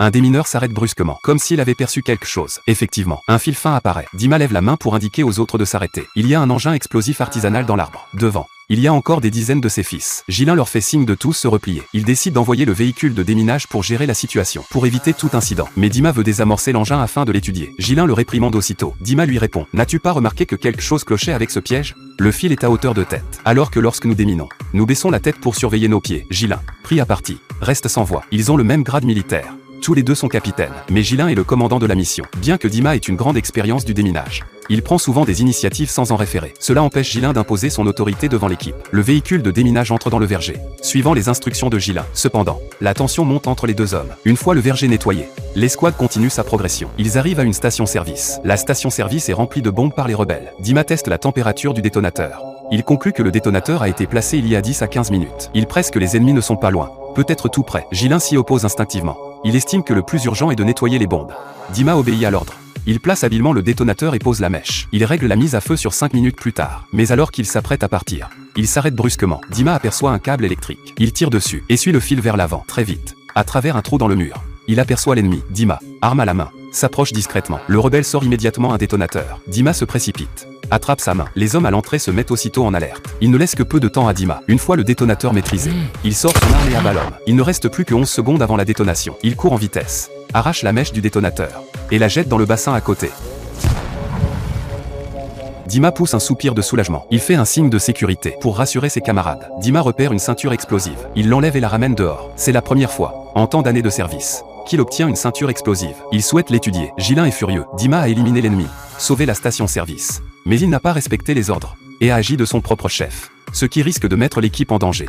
Un démineur s'arrête brusquement, comme s'il avait perçu quelque chose. Effectivement, un fil fin apparaît. Dima lève la main pour indiquer aux autres de s'arrêter. Il y a un engin explosif artisanal dans l'arbre. Devant. Il y a encore des dizaines de ses fils. Gilin leur fait signe de tous se replier. Il décide d'envoyer le véhicule de déminage pour gérer la situation, pour éviter tout incident. Mais Dima veut désamorcer l'engin afin de l'étudier. Gilin le réprimande aussitôt. Dima lui répond: n'as-tu pas remarqué que quelque chose clochait avec ce piège? Le fil est à hauteur de tête. Alors que lorsque nous déminons, nous baissons la tête pour surveiller nos pieds. Gilin, pris à partie, reste sans voix. Ils ont le même grade militaire. Tous les deux sont capitaines, mais Gilin est le commandant de la mission. Bien que Dima ait une grande expérience du déminage, il prend souvent des initiatives sans en référer. Cela empêche Gilin d'imposer son autorité devant l'équipe. Le véhicule de déminage entre dans le verger, suivant les instructions de Gilin. Cependant, la tension monte entre les deux hommes. Une fois le verger nettoyé, l'escouade continue sa progression. Ils arrivent à une station-service. La station-service est remplie de bombes par les rebelles. Dima teste la température du détonateur. Il conclut que le détonateur a été placé il y a 10 à 15 minutes. Il presse que les ennemis ne sont pas loin, peut-être tout près. Gilin s'y oppose instinctivement. Il estime que le plus urgent est de nettoyer les bombes. Dima obéit à l'ordre. Il place habilement le détonateur et pose la mèche. Il règle la mise à feu sur 5 minutes plus tard. Mais alors qu'il s'apprête à partir, il s'arrête brusquement. Dima aperçoit un câble électrique. Il tire dessus, essuie le fil vers l'avant, très vite, à travers un trou dans le mur. Il aperçoit l'ennemi. Dima, arme à la main, s'approche discrètement. Le rebelle sort immédiatement un détonateur. Dima se précipite, attrape sa main. Les hommes à l'entrée se mettent aussitôt en alerte. Il ne laisse que peu de temps à Dima. Une fois le détonateur maîtrisé, il sort son arme et abat l'homme. Il ne reste plus que 11 secondes avant la détonation. Il court en vitesse, arrache la mèche du détonateur et la jette dans le bassin à côté. Dima pousse un soupir de soulagement. Il fait un signe de sécurité pour rassurer ses camarades. Dima repère une ceinture explosive. Il l'enlève et la ramène dehors. C'est la première fois, en tant d'années de service, qu'il obtient une ceinture explosive. Il souhaite l'étudier. Gilin est furieux. Dima a éliminé l'ennemi, sauvé la station-service. Mais il n'a pas respecté les ordres et a agi de son propre chef, ce qui risque de mettre l'équipe en danger.